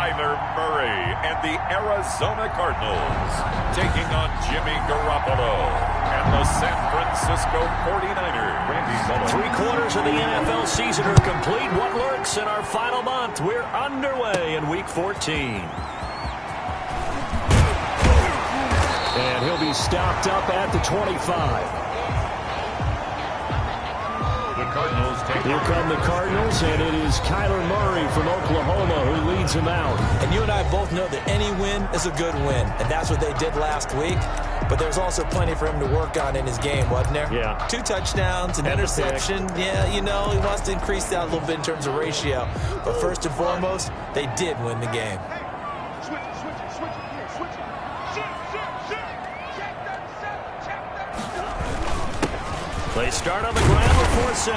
Kyler Murray and the Arizona Cardinals taking on Jimmy Garoppolo and the San Francisco 49ers. 3/4 of the NFL season are complete. What lurks in our final month? We're underway in Week 14. And he'll be stopped up at the 25. Here come the Cardinals, and it is Kyler Murray from Oklahoma who leads them out. And you and I both know that any win is a good win, and that's what they did last week. But there's also plenty for him to work on in his game, wasn't there? Yeah. 2 touchdowns, an interception. Yeah, you know, he wants to increase that a little bit in terms of ratio. But first and foremost, they did win the game. They start on the ground with Forsyth,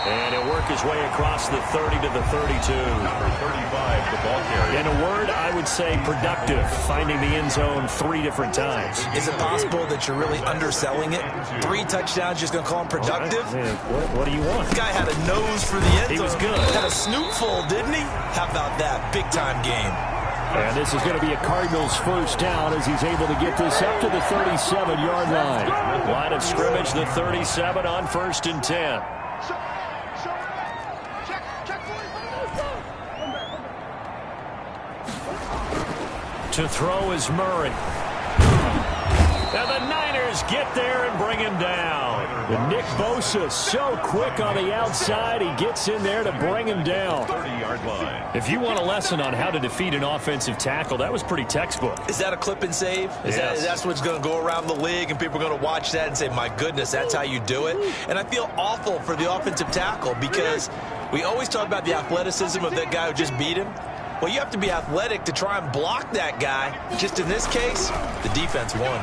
and he'll work his way across the 30 to the 32. Number 35, the ball carrier. In a word, I would say productive, finding the end zone 3 different times. Is it possible that you're really underselling it? 3 touchdowns, just going to call him productive? What do you want? This guy had a nose for the end zone. He was good. Had a snootful, didn't he? How about that? Big-time game. And this is going to be a Cardinals first down as he's able to get this up to the 37-yard line. Line of scrimmage, the 37 on 1st and 10. To throw is Murray. And the Niners get there and bring him down. And Nick Bosa so quick on the outside, he gets in there to bring him down. 30-yard line. If you want a lesson on how to defeat an offensive tackle, that was pretty textbook. Is that a clip and save? That's what's going to go around the league, and people are going to watch that and say, my goodness, that's how you do it? And I feel awful for the offensive tackle because we always talk about the athleticism of that guy who just beat him. Well, you have to be athletic to try and block that guy. Just in this case, the defense won.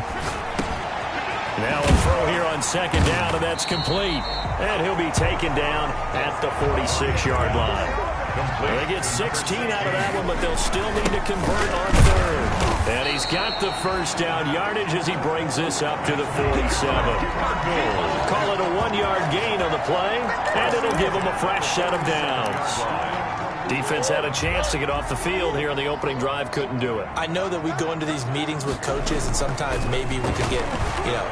Now a throw here on 2nd down, and that's complete. And he'll be taken down at the 46-yard line. They get 16 out of that one, but they'll still need to convert on 3rd. And he's got the first down yardage as he brings this up to the 47. Call it a 1-yard gain on the play, and it'll give him a fresh set of downs. Defense had a chance to get off the field here on the opening drive, couldn't do it. I know that we go into these meetings with coaches, and sometimes maybe we can get,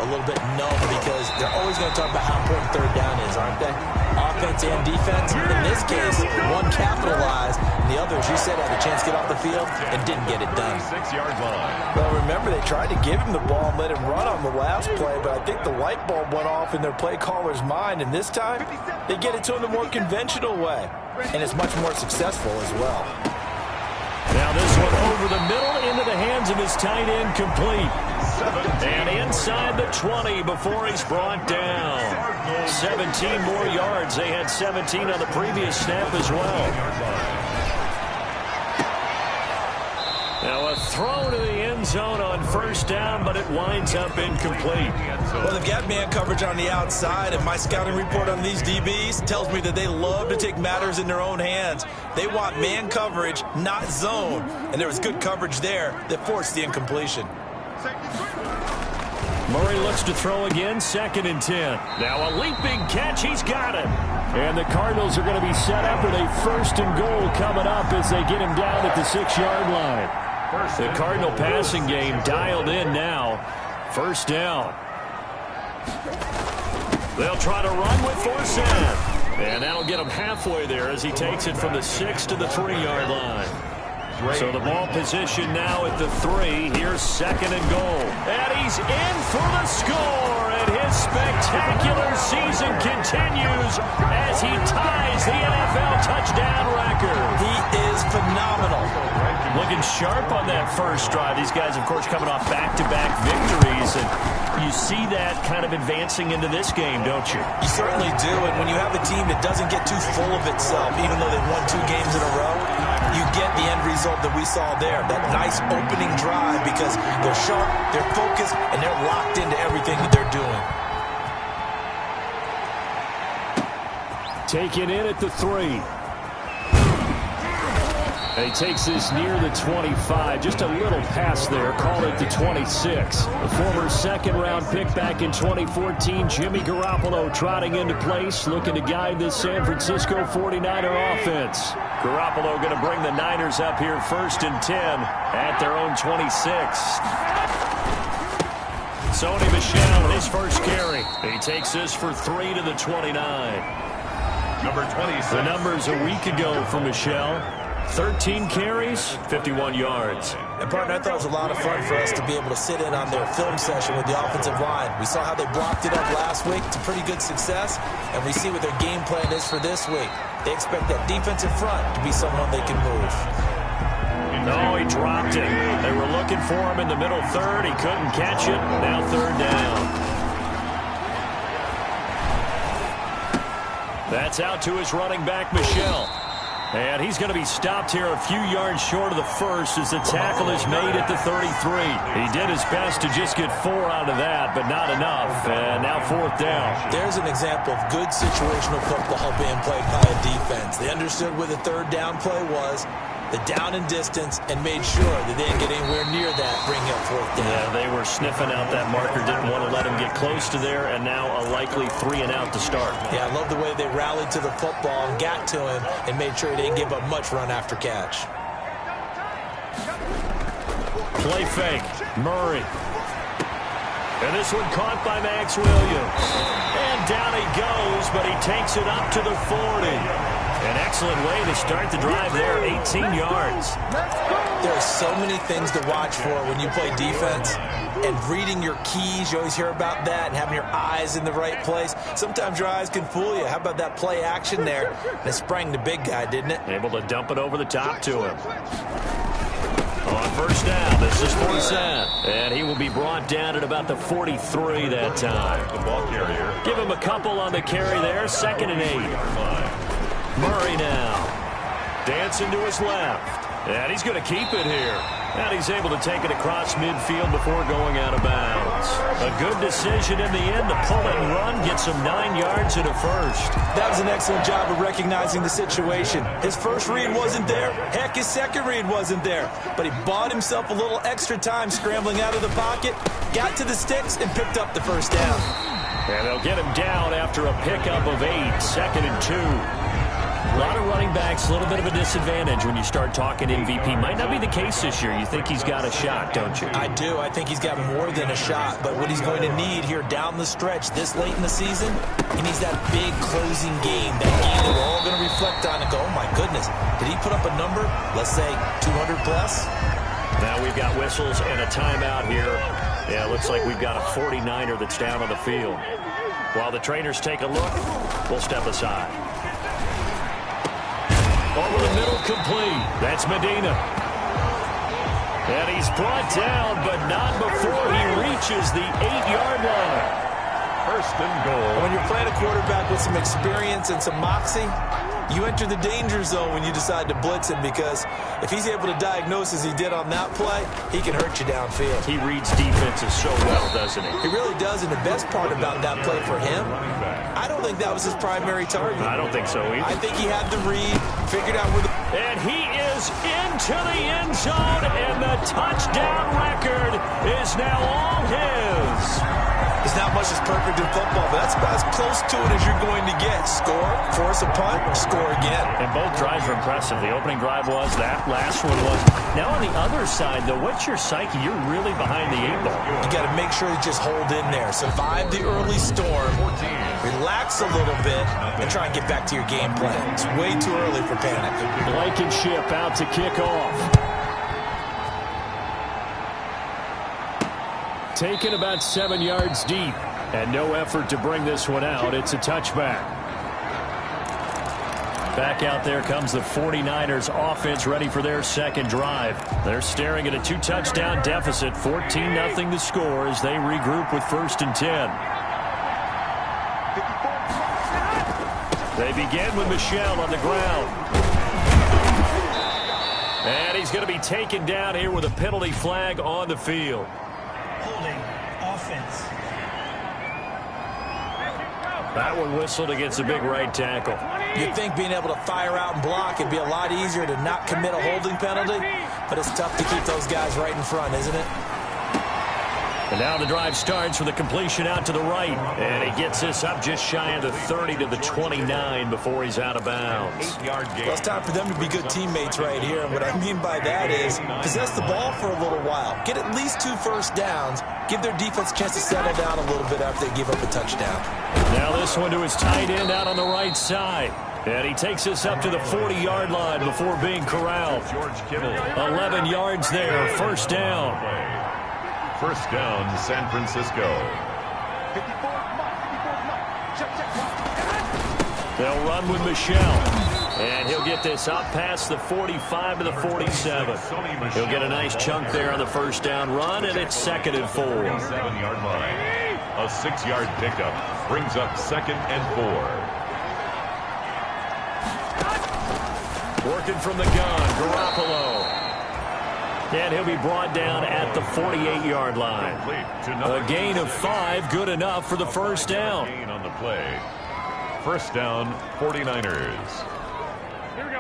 a little bit numb because they're always going to talk about how important 3rd down is, aren't they? Offense and defense. In this case, one capitalized, and the other, as you said, had a chance to get off the field and didn't get it done. 6-yard line. Well, remember, they tried to give him the ball and let him run on the last play, but I think the light bulb went off in their play caller's mind, and this time, they get it to him the more conventional way. And it's much more successful as well. Now this one over the middle into the hands of his tight end, complete. And inside the 20 before he's brought down. 17 more yards. They had 17 on the previous snap as well. Now a throw to the end zone on 1st down, but it winds up incomplete. Well, they've got man coverage on the outside, and my scouting report on these DBs tells me that they love to take matters in their own hands. They want man coverage, not zone. And there was good coverage there that forced the incompletion. Murray looks to throw again, 2nd and 10. Now a leaping catch, he's got it. And the Cardinals are going to be set up with a 1st and goal coming up as they get him down at the 6-yard line. The Cardinal passing game dialed in now. 1st down. They'll try to run with Forsyth. And that'll get him halfway there as he takes it from the 6 to the 3-yard line. So the ball position now at the 3. Here's 2nd and goal. And he's in for the score. And his spectacular season continues as he ties the NFL touchdown record. He is phenomenal. Looking sharp on that first drive. These guys, of course, coming off back-to-back victories. And you see that kind of advancing into this game, don't you? You certainly do. And when you have a team that doesn't get too full of itself, even though they've won 2 games in a row, you get the end result that we saw there. That nice opening drive because they're sharp, they're focused, and they're locked into everything that they're doing. Taken in at the 3. He takes this near the 25. Just a little pass there. Call it the 26. The former second-round pick back in 2014, Jimmy Garoppolo, trotting into place, looking to guide this San Francisco 49er offense. Garoppolo going to bring the Niners up here 1st and 10 at their own 26. Sony Michel, his first carry. He takes this for 3 to the 29. Number 26. The numbers a week ago for Michel. 13 carries, 51 yards. And, partner, I thought it was a lot of fun for us to be able to sit in on their film session with the offensive line. We saw how they blocked it up last week to pretty good success, and we see what their game plan is for this week. They expect that defensive front to be someone they can move. No, he dropped it. They were looking for him in the middle third. He couldn't catch it. Now 3rd down. That's out to his running back, Michel. And he's going to be stopped here a few yards short of the first as the tackle is made at the 33. He did his best to just get 4 out of that, but not enough. And now 4th down. There's an example of good situational football being played by a defense. They understood where the 3rd down play was, the down and distance, and made sure that they didn't get anywhere near that, bringing up 4th down. Yeah, they were sniffing out that marker, didn't want to let him get close to there, and now a likely 3 and out to start. Yeah, I love the way they rallied to the football and got to him and made sure he didn't give up much run after catch. Play fake, Murray. And this one caught by Max Williams. And down he goes, but he takes it up to the 40. An excellent way to start the drive there, 18 yards. There are so many things to watch for when you play defense. And reading your keys, you always hear about that, and having your eyes in the right place. Sometimes your eyes can fool you. How about that play action there? And it sprang the big guy, didn't it? Able to dump it over the top to him. On 1st down, this is 4th. And he will be brought down at about the 43 that time. The ball carrier. Give him a couple on the carry there, 2nd and 8. Murray now. Dancing to his left. And he's going to keep it here. And he's able to take it across midfield before going out of bounds. A good decision in the end to pull it and run, get some 9 yards and a first. That was an excellent job of recognizing the situation. His first read wasn't there. Heck, his second read wasn't there. But he bought himself a little extra time scrambling out of the pocket, got to the sticks, and picked up the 1st down. And they'll get him down after a pickup of 8, 2nd and 2. A lot of running backs, a little bit of a disadvantage when you start talking MVP. Might not be the case this year. You think he's got a shot, don't you? I do. I think he's got more than a shot. But what he's going to need here down the stretch this late in the season, he needs that big closing game, that game that we're all going to reflect on and go, oh, my goodness, did he put up a number, let's say 200 plus? Now we've got whistles and a timeout here. Yeah, it looks like we've got a 49er that's down on the field. While the trainers take a look, we'll step aside. Over the middle, complete. That's Medina. And he's brought down, but not before he reaches the 8-yard line. 1st and goal. When you're playing a quarterback with some experience and some moxie, you enter the danger zone when you decide to blitz him, because if he's able to diagnose as he did on that play, he can hurt you downfield. He reads defenses so well, doesn't he? He really does, and the best part about that play for him, I don't think that was his primary target. I don't think so either. I think he had the read, figured out where the... And he is into the end zone, and the touchdown record is now all his. There's not much that's perfect in football, but that's about as close to it as you're going to get. Score, force a punt, score again. And both drives were impressive. The opening drive was, that last one was. Now on the other side, though, what's your psyche? You're really behind the 8-ball. You got to make sure you just hold in there. Survive the early storm. Relax a little bit and try and get back to your game plan. It's way too early for panic. Blankenship out to kick off. Taken about 7 yards deep, and no effort to bring this one out. It's a touchback. Back out there comes the 49ers offense, ready for their second drive. They're staring at a 2-touchdown deficit, 14-0 the score as they regroup with 1st and 10. They begin with Michel on the ground. And he's going to be taken down here with a penalty flag on the field. Holding offense. That one whistled against a big right tackle. You'd think being able to fire out and block it'd be a lot easier to not commit a holding penalty, but it's tough to keep those guys right in front, isn't it? And now the drive starts with a completion out to the right. And he gets this up just shy of the 30 to the 29 before he's out of bounds. Well, it's time for them to be good teammates right here. And what I mean by that is possess the ball for a little while. Get at least 2 first downs. Give their defense a chance to settle down a little bit after they give up a touchdown. Now this one to his tight end out on the right side. And he takes this up to the 40-yard line before being corralled. 11 yards there, first down. First down, San Francisco. They'll run with Michelle. And he'll get this up past the 45 to the 47. He'll get a nice chunk there on the first down run, and it's 2nd and 4. 7-yard line. A 6-yard pickup brings up 2nd and 4. Working from the gun, Garoppolo. And he'll be brought down at the 48-yard line. A gain of 5, good enough for the first down. Gain on the play. First down, 49ers. Here we go.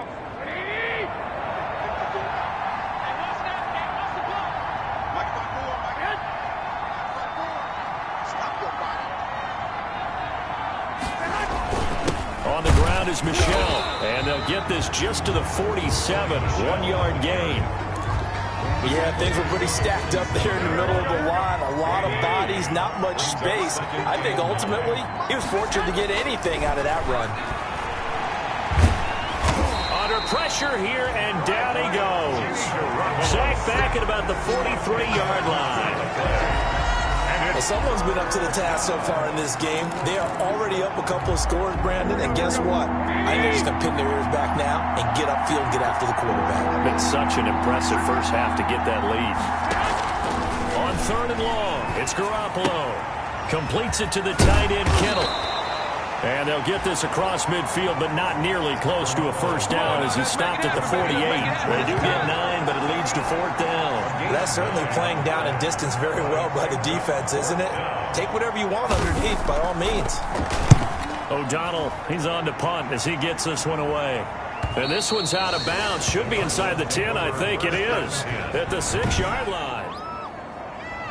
On the ground is Michelle. And they'll get this just to the 47, 1-yard gain. Yeah, things were pretty stacked up there in the middle of the line. A lot of bodies, not much space. I think ultimately he was fortunate to get anything out of that run. Under pressure here, and down he goes. Sacked back at about the 43-yard line. Well, someone's been up to the task so far in this game. They are already up a couple of scores, Brandon, and guess what? I think they're just going to pin their ears back now and get upfield and get after the quarterback. Been such an impressive first half to get that lead. On 3rd and long, it's Garoppolo. Completes it to the tight end, Kittle. And they'll get this across midfield, but not nearly close to a first down as he stopped at the 48. They do get 9, but it leads to 4th down. That's certainly playing down in distance very well by the defense, isn't it? Take whatever you want underneath, by all means. O'Donnell, he's on to punt as he gets this one away. And this one's out of bounds. Should be inside the 10, I think it is. At the 6-yard line.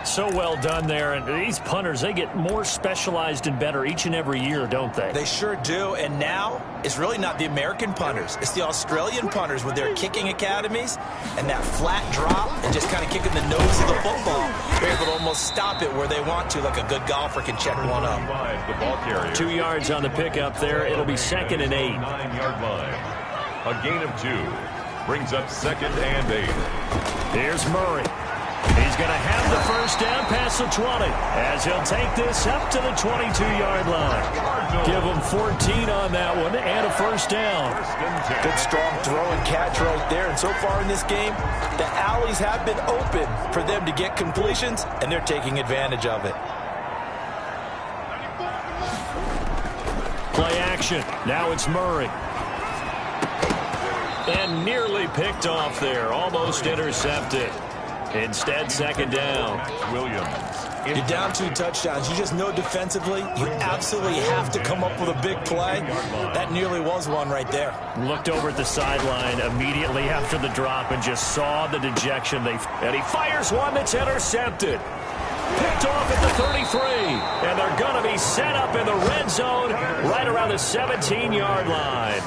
So well done there. And these punters, they get more specialized and better each and every year, don't they? They sure do. And now, it's really not the American punters. It's the Australian punters with their kicking academies and that flat drop and just kind of kicking the nose of the football. They're able to almost stop it where they want to, like a good golfer can check one up. 2 yards on the pickup there. It'll be 2nd and 8. 9-yard line. A gain of 2 brings up 2nd and 8. Here's Murray. He's going to have the first down past the 20 as he'll take this up to the 22-yard line. Give him 14 on that one and a first down. Good strong throw and catch right there. And so far in this game, the alleys have been open for them to get completions, and they're taking advantage of it. Play action. Now it's Murray. And nearly picked off there. Almost intercepted. Instead, 2nd down. Williams. You're down 2 touchdowns. You just know defensively you absolutely have to come up with a big play. That nearly was one right there. Looked over at the sideline immediately after the drop and just saw the dejection. And he fires one that's intercepted. Picked off at the 33. And they're going to be set up in the red zone right around the 17-yard line.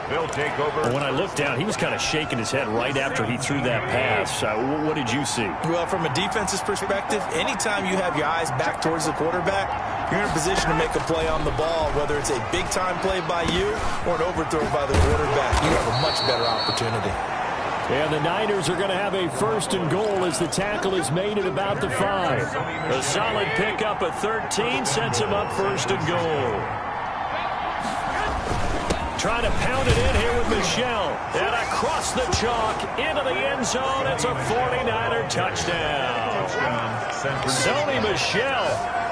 They'll take over. When I looked down, he was kind of shaking his head right after he threw that pass. What did you see? Well, from a defense's perspective, anytime you have your eyes back towards the quarterback, you're in a position to make a play on the ball, whether it's a big-time play by you or an overthrow by the quarterback. You have a much better opportunity. And the Niners are going to have a 1st and goal as the tackle is made at about the 5. A solid pickup at 13 sets him up 1st and goal. Trying to pound it in here with Michelle. And across the chalk into the end zone. It's a 49er touchdown. Sony Michel,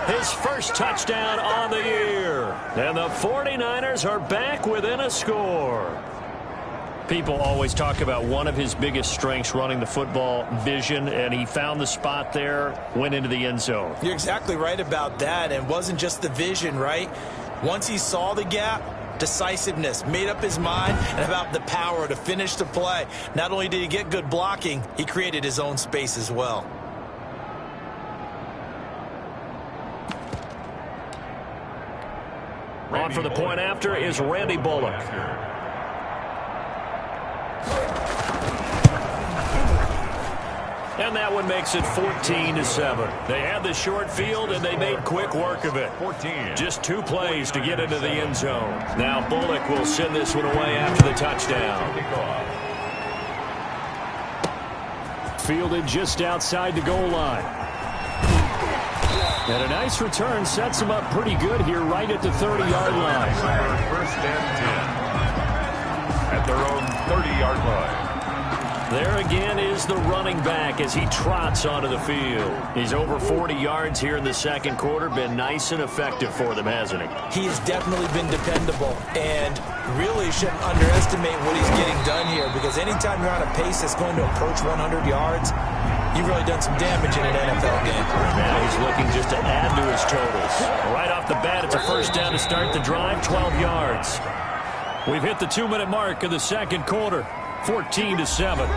his first touchdown on the year. And the 49ers are back within a score. People always talk about one of his biggest strengths running the football, vision, and he found the spot there, went into the end zone. You're exactly right about that. And it wasn't just the vision, right? Once he saw the gap, decisiveness, made up his mind, and about the power to finish the play. Not only did he get good blocking, he created his own space as well. On for the point after is Randy Bullock. And that one makes it 14-7. They had the short field, and they made quick work of it. 14. Just 2 plays to get into the end zone. Now Bullock will send this one away after the touchdown. Fielded just outside the goal line. And a nice return sets him up pretty good here right at the 30-yard line. First and 10. At their own 30-yard line. There again is the running back as he trots onto the field. He's over 40 yards here in the second quarter. Been nice and effective for them, hasn't he? He has definitely been dependable, and really shouldn't underestimate what he's getting done here, because anytime you're on a pace that's going to approach 100 yards, you've really done some damage in an NFL game. Now he's looking just to add to his totals. Right off the bat, it's a first down to start the drive, 12 yards. We've hit the 2-minute mark of the second quarter. 14-7.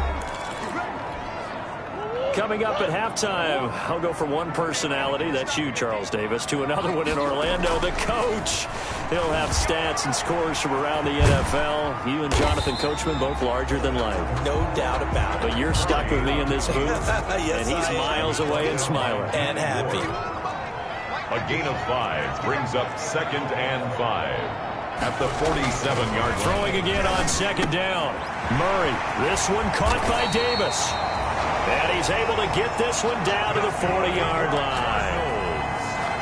Coming up at halftime, I'll go from one personality, that's you, Charles Davis, to another one in Orlando, the coach. He'll have stats and scores from around the NFL. You and Jonathan Coachman, both larger than life. No doubt about it. But you're stuck with me in this booth, yes, and he's miles away and smiling. And happy. A gain of 5 brings up 2nd and 5. At the 47-yard line. Throwing again on second down. Murray, this one caught by Davis. And he's able to get this one down to the 40-yard line.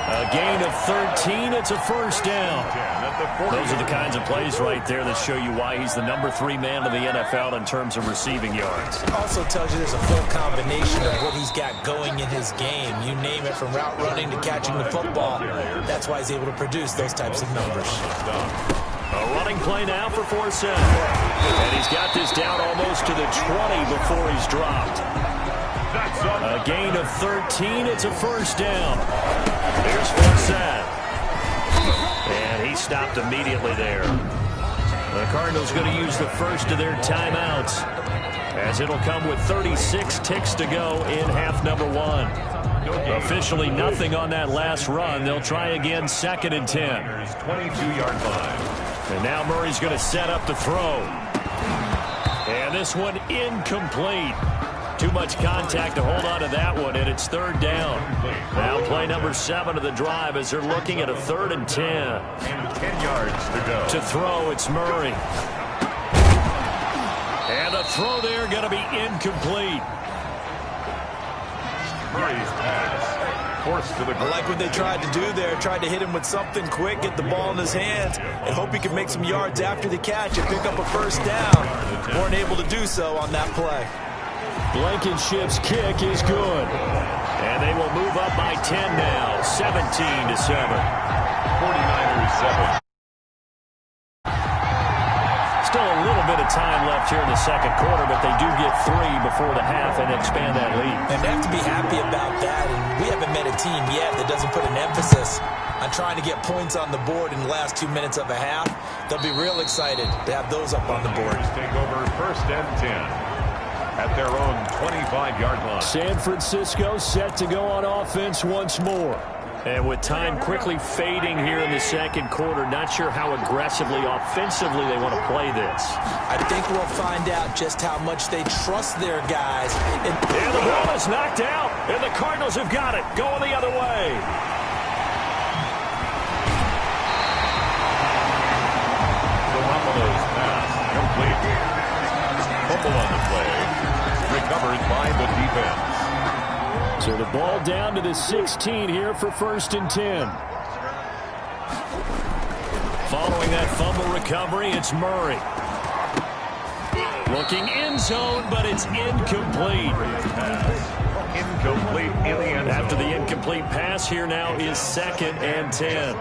A gain of 13. It's a first down. Those are the kinds of plays right there that show you why he's the number 3 man in the NFL in terms of receiving yards. Also tells you there's a full combination of what he's got going in his game. You name it, from route running to catching the football. That's why he's able to produce those types of numbers. A running play now for Forsett. And he's got this down almost to the 20 before he's dropped. A gain of 13. It's a first down. Here's Forsett. And he stopped immediately there. The Cardinals going to use the first of their timeouts, as it'll come with 36 ticks to go in half number 1. Officially nothing on that last run. They'll try again, 2nd and 10. 22-yard line. And now Murray's going to set up the throw. And this one incomplete. Too much contact to hold on to that one, and it's 3rd down. Now play number 7 of the drive as they're looking at a 3rd and 10. And 10 yards to go. To throw, it's Murray. And the throw there going to be incomplete. Murray's pass forced to the ground. I like what they tried to do there. Tried to hit him with something quick, get the ball in his hands, and hope he can make some yards after the catch and pick up a first down. Weren't able to do so on that play. Blankenship's kick is good. And they will move up by 10 now, 17-7. 49ers 7. Still a little bit of time left here in the second quarter, but they do get 3 before the half and expand that lead. And they have to be happy about that. And we haven't met a team yet that doesn't put an emphasis on trying to get points on the board in the last 2 minutes of a half. They'll be real excited to have those up on the board. Take over 1st and 10. At their own 25-yard line. San Francisco set to go on offense once more. And with time quickly fading here in the second quarter, not sure how aggressively, offensively they want to play this. I think we'll find out just how much they trust their guys. And the ball is knocked out, and the Cardinals have got it, going the other way. Garoppolo's pass complete. Fumble on the play. Recovered by the defense. So the ball down to the 16 here for 1st and 10. Following that fumble recovery, it's Murray. Looking end zone, but it's incomplete. Incomplete in the end zone. After the incomplete pass, here now is 2nd and 10.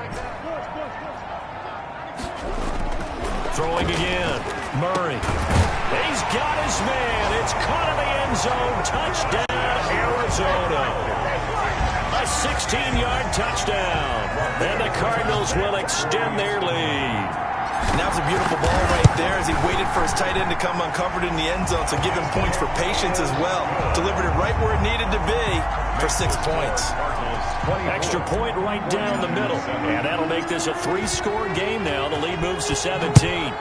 Throwing again. Murray. He's got his man. It's caught in the end zone. Touchdown, Arizona. A 16-yard touchdown. And the Cardinals will extend their lead. And that was a beautiful ball right there as he waited for his tight end to come uncovered in the end zone. So give him points for patience as well. Delivered it right where it needed to be for 6 points. Extra point right down the middle. And that'll make this a 3-score game now. The lead moves to 17.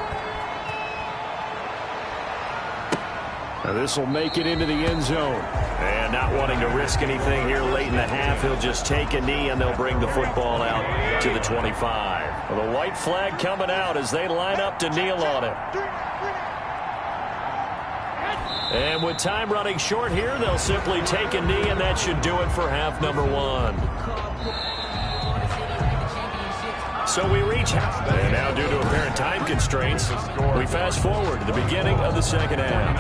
This will make it into the end zone. And not wanting to risk anything here late in the half, he'll just take a knee and they'll bring the football out to the 25. Well, the white flag coming out as they line up to kneel on it. And with time running short here, they'll simply take a knee, and that should do it for half number 1. So we reach half. And now, due to apparent time constraints, we fast forward to the beginning of the second half.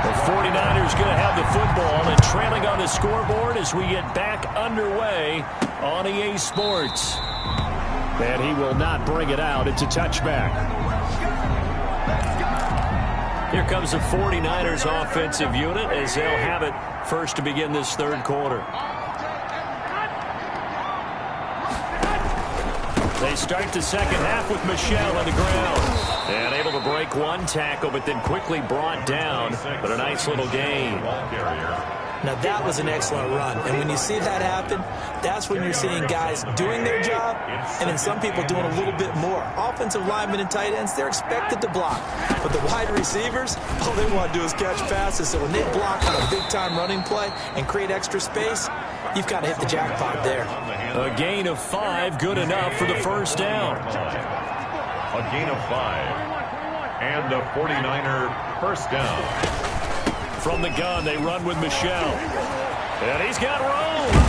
The 49ers going to have the football and trailing on the scoreboard as we get back underway on EA Sports. And he will not bring it out. It's a touchback. Here comes the 49ers offensive unit as they'll have it first to begin this third quarter. They start the second half with Michel on the ground. And able to break one tackle, but then quickly brought down. But a nice little gain. Now, that was an excellent run. And when you see that happen, that's when you're seeing guys doing their job and then some people doing a little bit more. Offensive linemen and tight ends, they're expected to block. But the wide receivers, all they want to do is catch passes. So when they block on a big-time running play and create extra space, you've got to hit the jackpot there. A gain of 5, good enough for the first down. A gain of 5. And a 49er first down. From the gun, they run with Michel. And he's got room.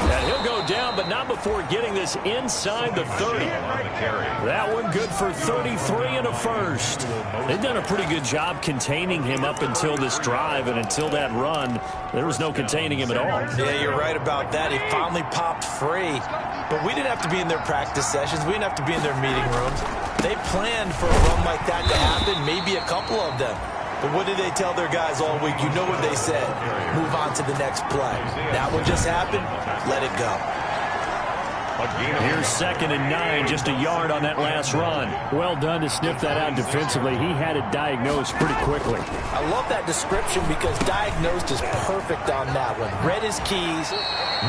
And he'll go down, but not before getting this inside the 30. That one good for 33 and a first. They've done a pretty good job containing him up until this drive, and until that run, there was no containing him at all. Yeah, you're right about that. He finally popped free. But we didn't have to be in their practice sessions. We didn't have to be in their meeting rooms. They planned for a run like that to happen, maybe a couple of them. But what did they tell their guys all week? You know what they said. Move on to the next play. That one just happened. Let it go. Here's 2nd and 9, just a yard on that last run. Well done to sniff that out defensively. He had it diagnosed pretty quickly. I love that description because diagnosed is perfect on that one. Read his keys,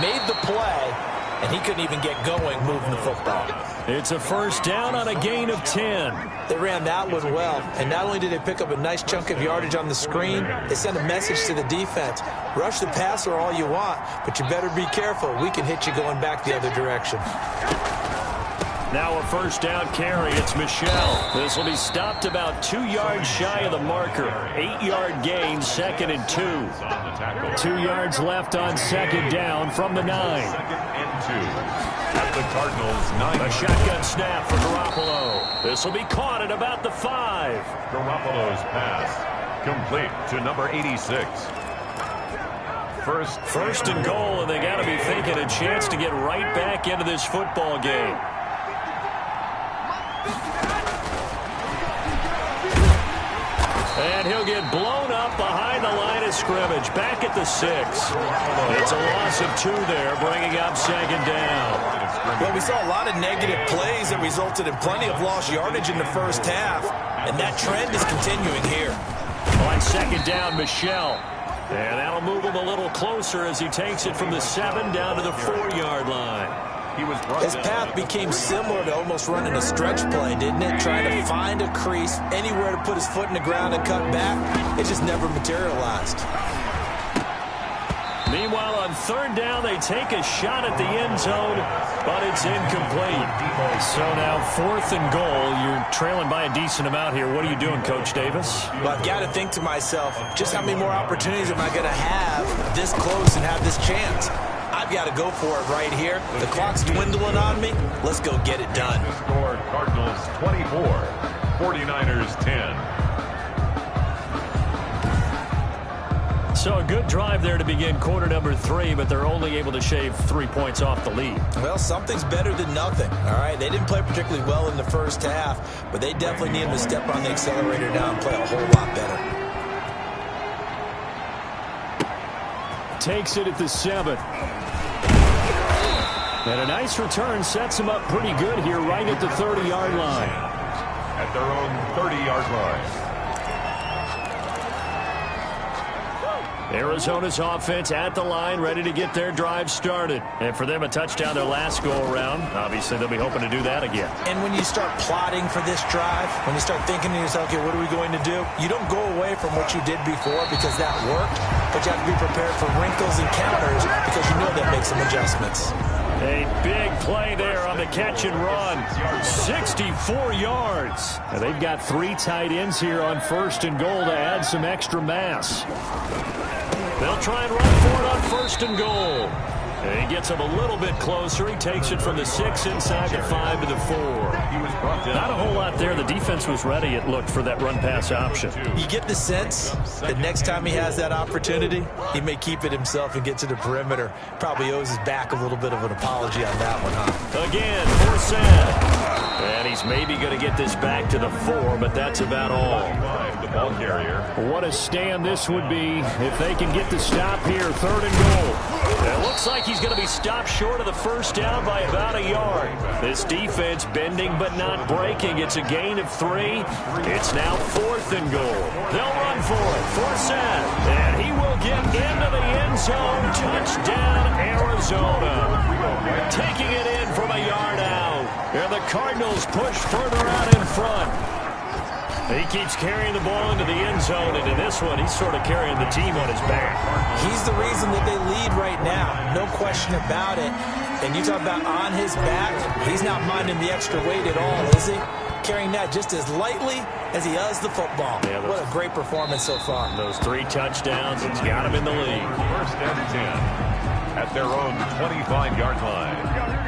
made the play, and he couldn't even get going moving the football. It's a first down on a gain of 10. They ran that one well, and not only did they pick up a nice chunk of yardage on the screen, they sent a message to the defense. Rush the passer all you want, but you better be careful. We can hit you going back the other direction. Now a first down carry. It's Michel. This will be stopped about 2 yards shy of the marker. 8-yard gain, 2nd and 2. 2 yards left on 2nd down from the 9. 2nd and 2. At the Cardinals' 9. A shotgun snap for Garoppolo. This will be caught at about the 5. Garoppolo's pass complete to number 86. First and goal, and they got to be thinking a chance to get right back into this football game. And he'll get blown up behind the line of scrimmage. Back at the 6. It's a loss of 2 there, bringing up 2nd down. Well, we saw a lot of negative plays that resulted in plenty of lost yardage in the first half, and that trend is continuing here. On 2nd down, Michel. And that'll move him a little closer as he takes it from the 7 down to the 4-yard line. His path became similar to almost running a stretch play, didn't it? Trying to find a crease, anywhere to put his foot in the ground and cut back. It just never materialized. Meanwhile, on 3rd down, they take a shot at the end zone, but it's incomplete. So now 4th and goal. You're trailing by a decent amount here. What are you doing, Coach Davis? Well, I've got to think to myself, just how many more opportunities am I going to have this close and have this chance? I've got to go for it right here. The clock's dwindling on me. Let's go get it done. Score Cardinals 24, 49ers 10. So a good drive there to begin quarter number 3, but they're only able to shave 3 points off the lead. Well, something's better than nothing, all right? They didn't play particularly well in the first half, but they definitely need them to step on the accelerator now and play a whole lot better. Takes it at the 7. And a nice return sets them up pretty good here right at the 30-yard line. At their own 30-yard line. Arizona's offense at the line, ready to get their drive started. And for them, a touchdown their last go-around. Obviously, they'll be hoping to do that again. And when you start plotting for this drive, when you start thinking to yourself, okay, what are we going to do? You don't go away from what you did before because that worked, but you have to be prepared for wrinkles and counters because you know that makes some adjustments. A big play there on the catch and run. 64 yards. Now they've got 3 tight ends here on 1st and goal to add some extra mass. They'll try and run for it on 1st and goal. And he gets him a little bit closer. He takes it from the 6 inside the 5 to the 4. Not a whole lot there. The defense was ready, it looked, for that run-pass option. You get the sense that next time he has that opportunity, he may keep it himself and get to the perimeter. Probably owes his back a little bit of an apology on that one, huh? Again, 4 set. And he's maybe going to get this back to the 4, but that's about all. The ball carrier. What a stand this would be if they can get the stop here, 3rd and goal. It looks like he's going to be stopped short of the 1st down by about a yard. This defense bending but not breaking. It's a gain of 3. It's now 4th and goal. They'll run for it. 4 set. And he will get into the end zone. Touchdown, Arizona. Taking it in from a yard out. And the Cardinals push further out in front. He keeps carrying the ball into the end zone, and in this one, he's sort of carrying the team on his back. He's the reason that they lead right now. No question about it. And you talk about on his back, he's not minding the extra weight at all, is he? Carrying that just as lightly as he does the football. Yeah, what a great performance so far. Those 3 touchdowns, it's got him in the league. 1st and 10 at their own 25-yard line.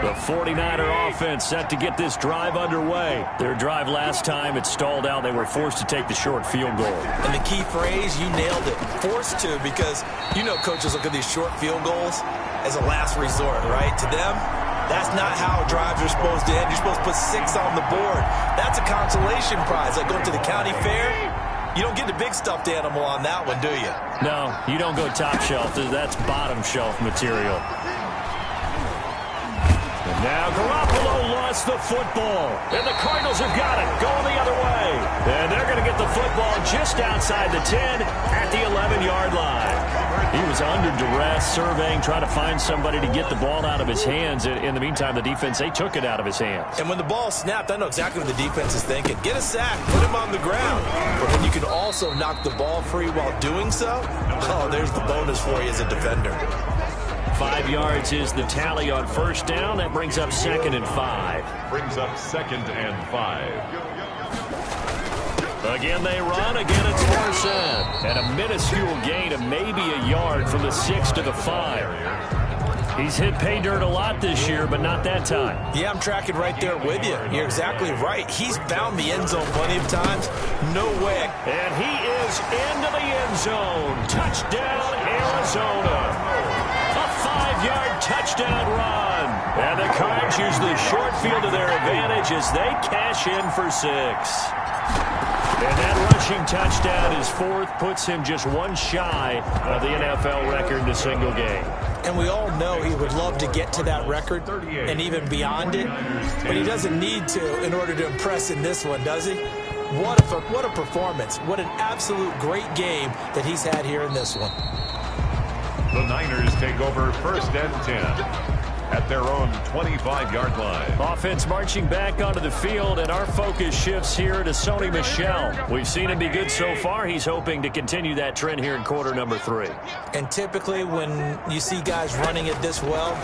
The 49er offense set to get this drive underway. Their drive last time, it stalled out. They were forced to take the short field goal. And the key phrase, you nailed it, forced to, because you know coaches look at these short field goals as a last resort, right? To them, that's not how drives are supposed to end. You're supposed to put 6 on the board. That's a consolation prize. Like going to the county fair, you don't get the big stuffed animal on that one, do you? No, you don't go top shelf. That's bottom shelf material. And now Garoppolo lost the football. And the Cardinals have got it, going the other way. And they're going to get the football just outside the 10 at the 11-yard line. He was under duress, surveying, trying to find somebody to get the ball out of his hands. In the meantime, the defense, they took it out of his hands. And when the ball snapped, I know exactly what the defense is thinking. Get a sack, put him on the ground. But when you can also knock the ball free while doing so, oh, there's the bonus for you as a defender. 5 yards is the tally on 1st down. That brings up 2nd and 5. Brings up 2nd and 5. Again, they run. Again, it's 4 set. And a minuscule gain of maybe a yard from the 6 to the 5. He's hit pay dirt a lot this year, but not that time. Yeah, I'm tracking right there with you. You're exactly right. He's found the end zone plenty of times. No way. And he is into the end zone. Touchdown, Arizona. A 5-yard touchdown run. And the Cards use the short field to their advantage as they cash in for 6. And that rushing touchdown, his 4th, puts him just 1 shy of the NFL record in a single game. And we all know he would love to get to that record and even beyond it, but he doesn't need to in order to impress in this one, does he? What a performance. What an absolute great game that he's had here in this one. The Niners take over 1st and 10. At their own 25-yard line. Offense marching back onto the field, and our focus shifts here to Sony Michel. We've seen him be good so far. He's hoping to continue that trend here in quarter number 3. And typically when you see guys running it this well,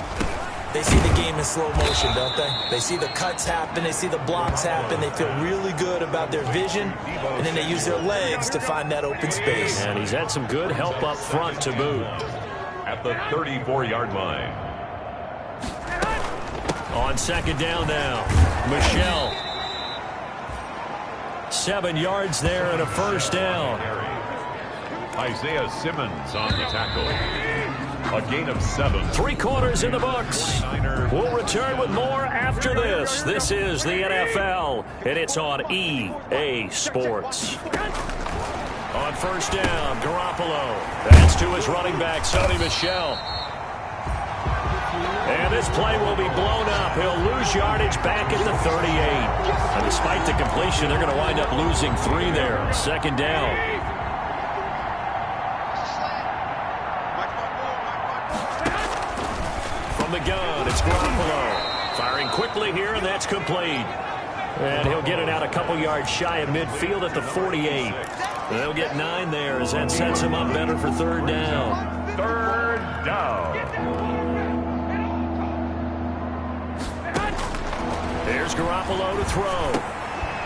they see the game in slow motion, don't they? They see the cuts happen, they see the blocks happen, they feel really good about their vision, and then they use their legs to find that open space. And he's had some good help up front to boot. At the 34-yard line. On 2nd down now, Michel. 7 yards there and a 1st down. Isaiah Simmons on the tackle. A gain of 7. 3 quarters in the books. We'll return with more after this. This is the NFL, and it's on EA Sports. On 1st down, Garoppolo. That's to his running back, Sony Michel. And this play will be blown up. He'll lose yardage back at the 38. And despite the completion, they're going to wind up losing 3 there. Second down. From the gun, it's Garoppolo. Firing quickly here, and that's complete. And he'll get it out a couple yards shy of midfield at the 48. They'll get 9 there as that sets him up better for third down. Third down. Here's Garoppolo to throw.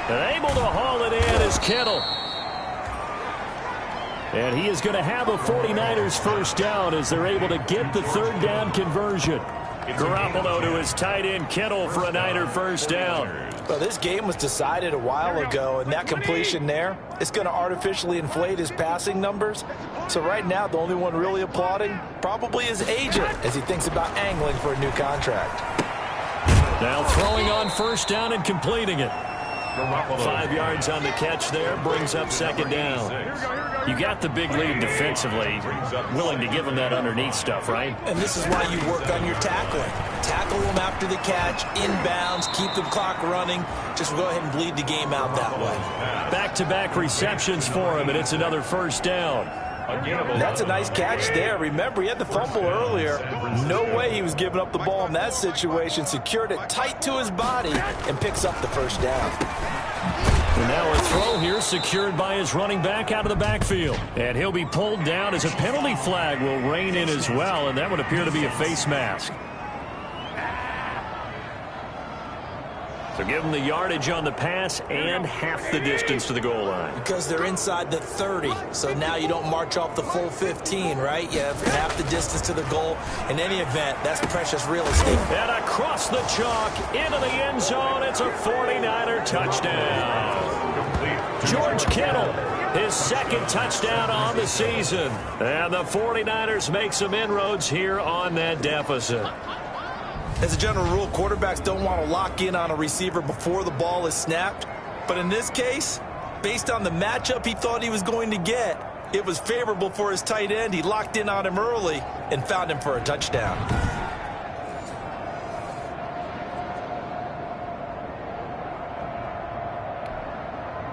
And able to haul it in is Kittle. And he is going to have a 49ers first down as they're able to get the third down conversion. Garoppolo to his tight end Kittle for a Niner first down. Well, this game was decided a while ago, and that completion there is going to artificially inflate his passing numbers. So right now, the only one really applauding probably his agent as he thinks about angling for a new contract. Now throwing on first down and completing it. 5 yards on the catch there, brings up second down. You got the big lead defensively, willing to give them that underneath stuff, right? And this is why you work on your tackling. Tackle them after the catch, inbounds, keep the clock running. Just go ahead and bleed the game out that way. Back-to-back receptions for him, and it's another first down. That's a nice catch there. Remember, he had the fumble earlier. No way he was giving up the ball in that situation. Secured it tight to his body and picks up the first down. And now a throw here secured by his running back out of the backfield. And he'll be pulled down as a penalty flag will rein in as well, and that would appear to be a face mask. So give them the yardage on the pass and half the distance to the goal line. Because they're inside the 30, so now you don't march off the full 15, right? You have half the distance to the goal. In any event, that's precious real estate. And across the chalk, into the end zone, it's a 49er touchdown. George Kittle, his second touchdown on the season. And the 49ers make some inroads here on that deficit. As a general rule, quarterbacks don't want to lock in on a receiver before the ball is snapped. But in this case, based on the matchup he thought he was going to get, it was favorable for his tight end. He locked in on him early and found him for a touchdown.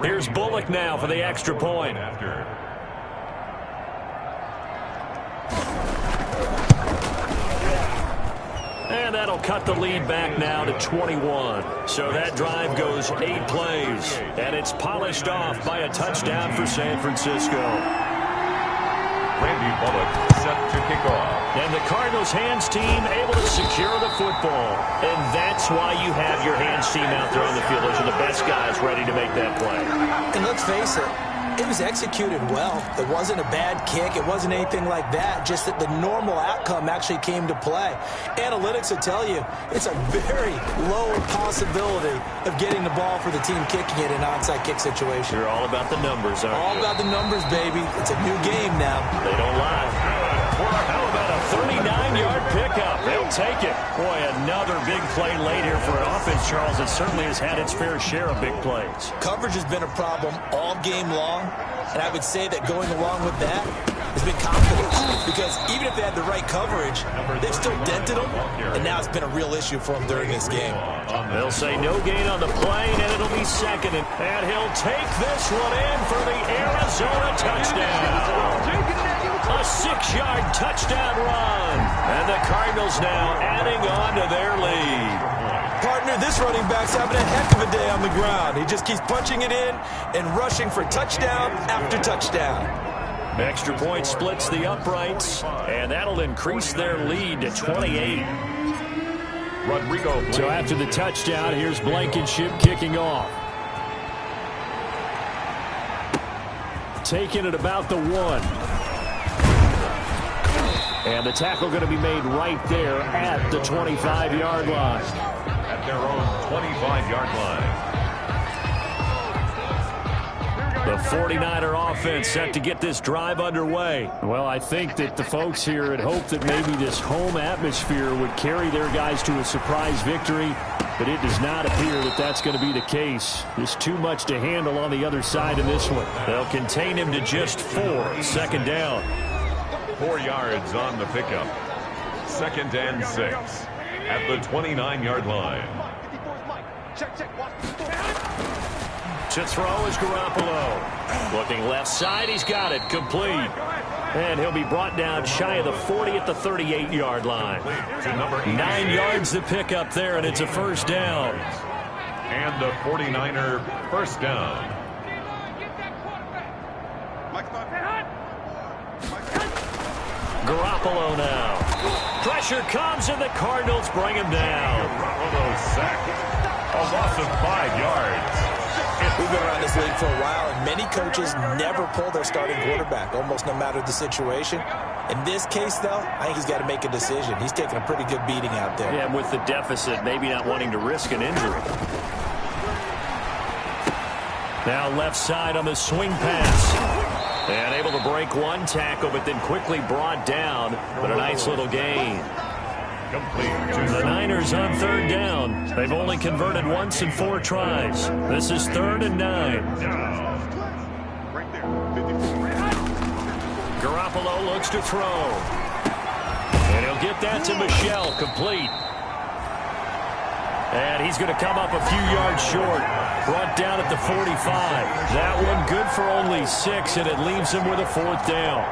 Here's Bullock now for the extra point. And that'll cut the lead back now to 21. So that drive goes 8 plays. And it's polished off by a touchdown for San Francisco. Randy Bullock set to kick off. And the Cardinals' hands team able to secure the football. And that's why you have your hands team out there on the field. Those are the best guys ready to make that play. And let's face it, it was executed well. It wasn't a bad kick. It wasn't anything like that. Just that the normal outcome actually came to play. Analytics will tell you it's a very low possibility of getting the ball for the team kicking it in an onside kick situation. You're all about the numbers, aren't you? All about the numbers, baby. It's a new game now. They don't lie. How about a 39-yard pickup? They'll take it. Boy, another big play late here for an offense, Charles, that certainly has had its fair share of big plays. Coverage has been a problem all game long, and I would say that going along with that has been confidence. Because even if they had the right coverage, they've still dented them, and now it's been a real issue for them during this game. They'll say no gain on the play, and it'll be second. And he'll take this one in for the Arizona touchdown. A 6-yard touchdown run. And the Cardinals now adding on to their lead. Partner, this running back's having a heck of a day on the ground. He just keeps punching it in and rushing for touchdown after touchdown. Extra point splits the uprights, and that'll increase their lead to 28. Rodrigo. So after the touchdown, here's Blankenship kicking off. Taking it about the 1. And the tackle going to be made right there at the 25-yard line. At their own 25-yard line. The 49er offense set to get this drive underway. Well, I think that the folks here had hoped that maybe this home atmosphere would carry their guys to a surprise victory, but it does not appear that that's going to be the case. There's too much to handle on the other side in this one. They'll contain him to just 4. Second down. 4 yards on the pickup. 2nd and 6 at the 29-yard line. To throw is Garoppolo. Looking left side, he's got it, complete. And he'll be brought down shy of the 40 at the 38-yard line. 9 yards to pick up there, and it's a first down. And a 49er first down. Garoppolo now. Pressure comes, and the Cardinals bring him down. Garoppolo sacked. A loss of 5 yards. We've been around this league for a while, and many coaches never pull their starting quarterback, almost no matter the situation. In this case, though, I think he's got to make a decision. He's taking a pretty good beating out there. Yeah, with the deficit, maybe not wanting to risk an injury. Now left side on the swing pass. And able to break one tackle, but then quickly brought down. But a nice little gain. The Niners on 3rd down. They've only converted once in 4 tries. This is 3rd and 9. Garoppolo looks to throw. And he'll get that to Michel, complete. And he's going to come up a few yards short. Brought down at the 45. That one good for only 6, and it leaves him with a 4th down.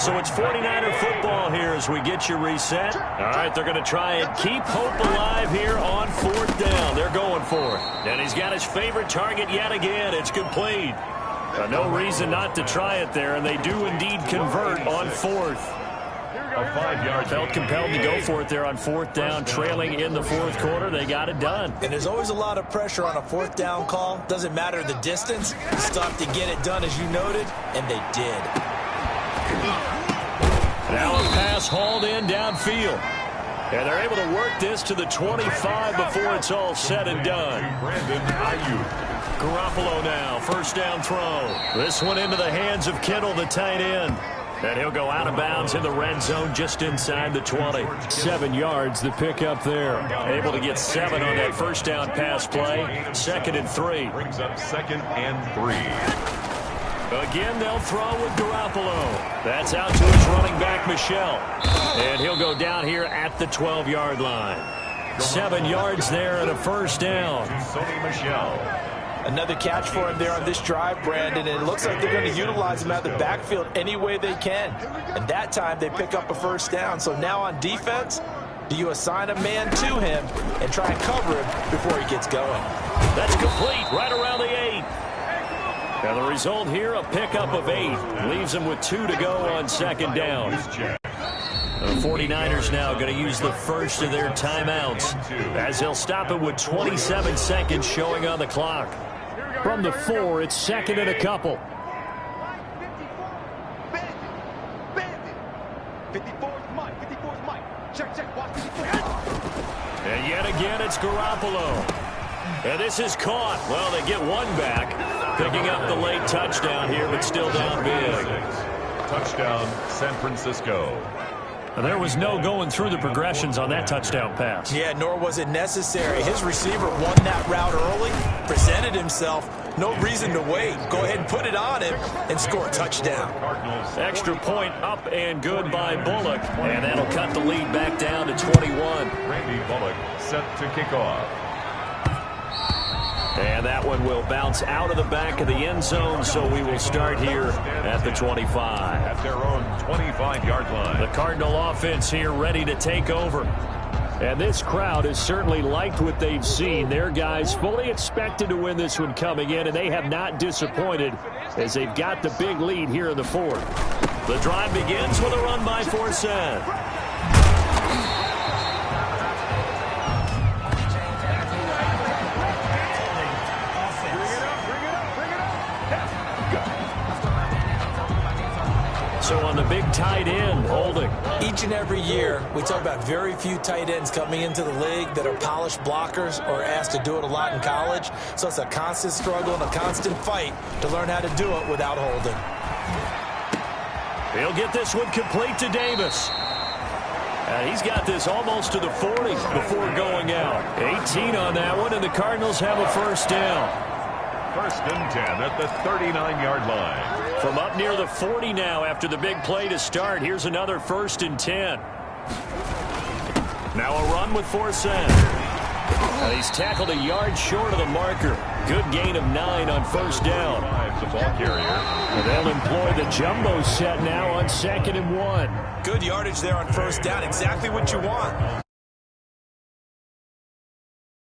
So it's 49er football here as we get you reset. All right, they're going to try and keep hope alive here on 4th down. They're going for it. And he's got his favorite target yet again. It's complete. No reason not to try it there, and they do indeed convert on 4th. A 5-yard Felt compelled to go for it there on 4th down, trailing in the 4th quarter. They got it done. And there's always a lot of pressure on a 4th down call. Doesn't matter the distance. Stop to get it done, as you noted, and they did. Now a pass hauled in downfield. And they're able to work this to the 25 before it's all said and done. Garoppolo now, first down throw. This one into the hands of Kittle, the tight end. And he'll go out of bounds in the red zone just inside the 20. 7 yards the pick up there. Able to get 7 on that first down pass play. 2nd and 3. Brings up 2nd and 3. Again, they'll throw with Garoppolo. That's out to his running back, Michel. And he'll go down here at the 12-yard line. 7 yards there and a first down. Another catch for him there on this drive, Brandon, and it looks like they're going to utilize him out of the backfield any way they can. And that time they pick up a first down. So now on defense, do you assign a man to him and try and cover him before he gets going? That's complete right around the 8. And the result here, a pickup of 8. Leaves them with 2 to go on 2nd down. The 49ers now going to use the first of their timeouts as they'll stop it with 27 seconds showing on the clock. From the 4, it's 2nd and a couple. 54's Mike. Check. Watch 54. And yet again, it's Garoppolo. And this is caught. Well, they get one back. Picking up the late touchdown here, but still down big. Touchdown, San Francisco. And there was no going through the progressions on that touchdown pass. Yeah, nor was it necessary. His receiver won that route early, presented himself. No reason to wait. Go ahead and put it on him and score a touchdown. Extra point up and good by Bullock. And that'll cut the lead back down to 21. Randy Bullock set to kick off. And that one will bounce out of the back of the end zone, so we will start here at the 25. At their own 25-yard line. The Cardinal offense here ready to take over. And this crowd has certainly liked what they've seen. Their guys fully expected to win this one coming in, and they have not disappointed as they've got the big lead here in the 4th. The drive begins with a run by Forsett. So on the big tight end, holding. Each and every year, we talk about very few tight ends coming into the league that are polished blockers or asked to do it a lot in college. So it's a constant struggle and a constant fight to learn how to do it without holding. He'll get this one complete to Davis. And he's got this almost to the 40 before going out. 18 on that one, and the Cardinals have a first down. 1st and 10 at the 39-yard line. From up near the 40 now after the big play to start. Here's another 1st and 10. Now a run with 4 cents. And he's tackled a yard short of the marker. Good gain of 9 on first down. The ball carrier. And they'll employ the jumbo set now on 2nd and 1. Good yardage there on first down. Exactly what you want.